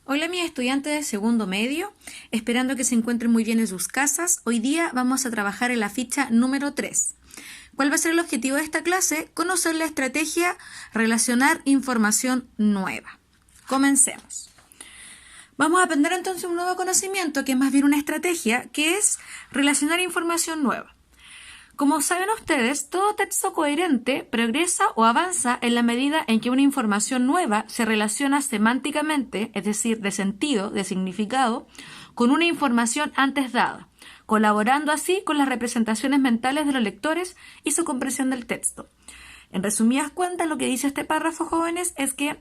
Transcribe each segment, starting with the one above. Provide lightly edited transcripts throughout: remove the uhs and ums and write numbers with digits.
Hola mis estudiantes de segundo medio, esperando que se encuentren muy bien en sus casas. Hoy día vamos a trabajar en la ficha número 3. ¿Cuál va a ser el objetivo de esta clase? Conocer la estrategia relacionar información nueva. Comencemos. Vamos a aprender entonces un nuevo conocimiento que es más bien una estrategia, que es relacionar información nueva. Como saben ustedes, todo texto coherente progresa o avanza en la medida en que una información nueva se relaciona semánticamente, es decir, de sentido, de significado, con una información antes dada, colaborando así con las representaciones mentales de los lectores y su comprensión del texto. En resumidas cuentas, lo que dice este párrafo, jóvenes, es que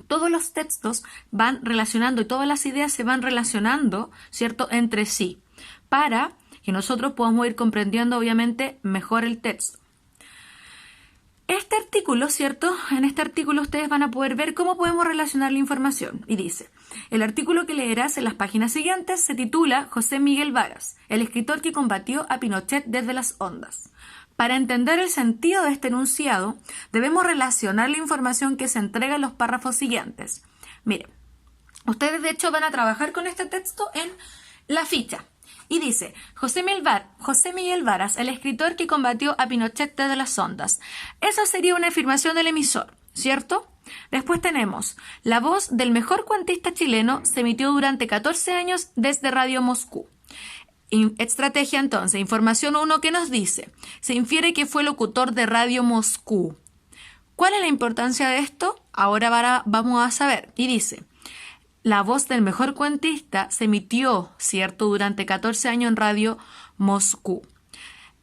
todos los textos van relacionando y todas las ideas se van relacionando, ¿cierto?, entre sí, para que nosotros podamos ir comprendiendo, obviamente, mejor el texto. Este artículo, ¿cierto? En este artículo ustedes van a poder ver cómo podemos relacionar la información. Y dice, el artículo que leerás en las páginas siguientes se titula José Miguel Varas, el escritor que combatió a Pinochet desde las ondas. Para entender el sentido de este enunciado, debemos relacionar la información que se entrega en los párrafos siguientes. Miren, ustedes de hecho van a trabajar con este texto en la ficha. Y dice, José Miguel Varas, el escritor que combatió a Pinochet desde las ondas. Esa sería una afirmación del emisor, ¿cierto? Después tenemos, la voz del mejor cuentista chileno se emitió durante 14 años desde Radio Moscú. Estrategia entonces, información 1 que nos dice, se infiere que fue locutor de Radio Moscú. ¿Cuál es la importancia de esto? Ahora vamos a saber. Y dice, la voz del mejor cuentista se emitió, ¿cierto?, durante 14 años en Radio Moscú.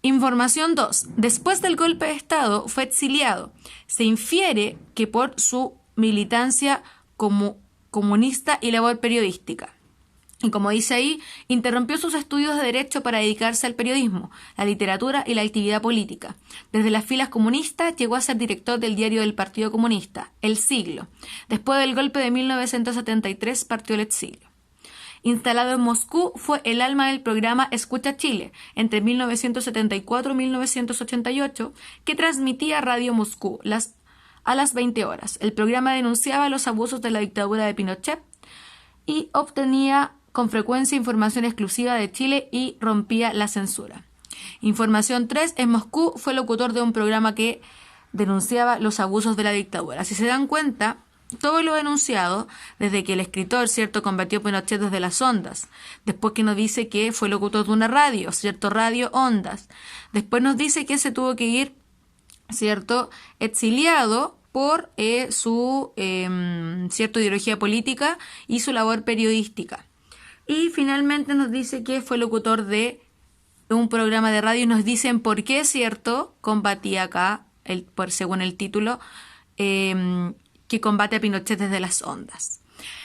Información 2. Después del golpe de Estado fue exiliado. Se infiere que por su militancia como comunista y labor periodística. Y como dice ahí, interrumpió sus estudios de Derecho para dedicarse al periodismo, la literatura y la actividad política. Desde las filas comunistas llegó a ser director del diario del Partido Comunista, El Siglo. Después del golpe de 1973 partió al exilio. Instalado en Moscú, fue el alma del programa Escucha Chile, entre 1974 y 1988, que transmitía Radio Moscú a las 20 horas. El programa denunciaba los abusos de la dictadura de Pinochet y obtenía con frecuencia información exclusiva de Chile y rompía la censura. Información 3. En Moscú fue locutor de un programa que denunciaba los abusos de la dictadura. Si se dan cuenta, todo lo denunciado, desde que el escritor, ¿cierto?, combatió a Pinochet desde las ondas, después que nos dice que fue locutor de una radio, ¿cierto?, Radio Ondas, después nos dice que se tuvo que ir, ¿cierto?, exiliado por su cierta ideología política y su labor periodística. Y finalmente nos dice que fue locutor de un programa de radio y nos dicen por qué, ¿cierto?, combatía acá, según el título, que combate a Pinochet desde las ondas.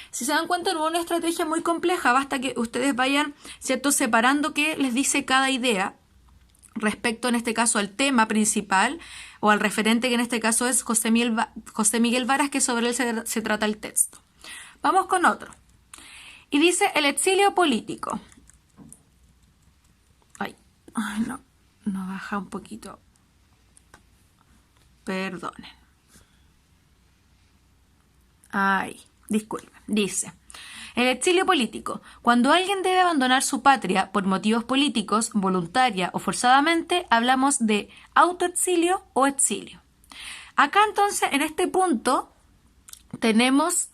Si se dan cuenta, no es una estrategia muy compleja, basta que ustedes vayan, ¿cierto?, separando qué les dice cada idea respecto, en este caso, al tema principal o al referente, que en este caso es José Miguel Varas, que sobre él se trata el texto. Vamos con otro. Y dice el exilio político. No baja un poquito. Perdonen. Disculpen. Dice, el exilio político. Cuando alguien debe abandonar su patria por motivos políticos, voluntaria o forzadamente, hablamos de autoexilio o exilio. Acá entonces, en este punto tenemos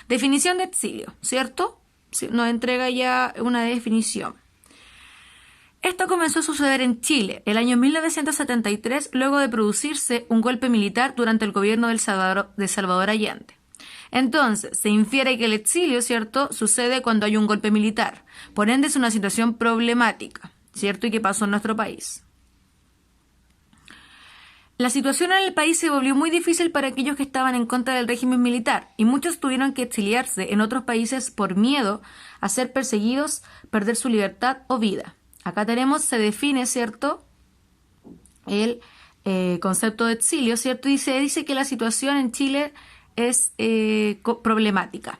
definición de exilio, ¿cierto? Nos entrega ya una definición. Esto comenzó a suceder en Chile el año 1973, luego de producirse un golpe militar durante el gobierno de Salvador Allende. Entonces, se infiere que el exilio, ¿cierto?, sucede cuando hay un golpe militar. Por ende, es una situación problemática, ¿cierto?, y que pasó en nuestro país. La situación en el país se volvió muy difícil para aquellos que estaban en contra del régimen militar y muchos tuvieron que exiliarse en otros países por miedo a ser perseguidos, perder su libertad o vida. Acá se define, ¿cierto?, el concepto de exilio, ¿cierto? Y se dice que la situación en Chile es problemática.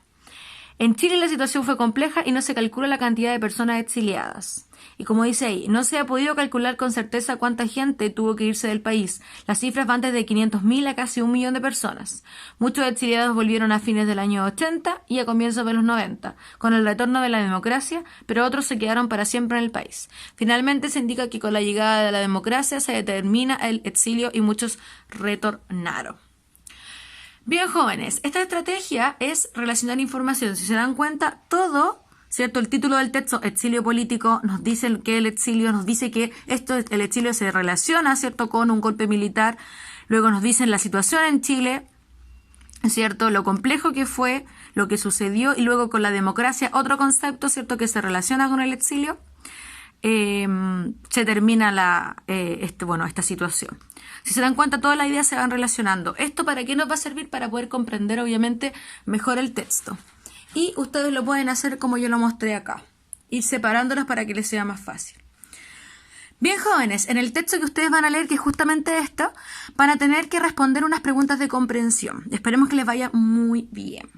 En Chile la situación fue compleja y no se calcula la cantidad de personas exiliadas. Y como dice ahí, no se ha podido calcular con certeza cuánta gente tuvo que irse del país. Las cifras van desde 500.000 a casi 1 millón de personas. Muchos exiliados volvieron a fines del año 80 y a comienzos de los 90, con el retorno de la democracia, pero otros se quedaron para siempre en el país. Finalmente se indica que con la llegada de la democracia se determina el exilio y muchos retornaron. Bien, jóvenes, esta estrategia es relacionar información. Si se dan cuenta, todo, ¿cierto? El título del texto, exilio político, nos dice que el exilio, nos dice que el exilio se relaciona, ¿cierto?, con un golpe militar. Luego nos dicen la situación en Chile, ¿cierto?, lo complejo que fue, lo que sucedió, y luego con la democracia, otro concepto, ¿cierto?, que se relaciona con el exilio. Se termina esta situación. Si se dan cuenta, todas las ideas se van relacionando. ¿Esto para qué nos va a servir? Para poder comprender, obviamente, mejor el texto. Y ustedes lo pueden hacer como yo lo mostré acá, ir separándolos para que les sea más fácil. Bien, jóvenes, en el texto que ustedes van a leer, que es justamente esto, van a tener que responder unas preguntas de comprensión. Esperemos que les vaya muy bien.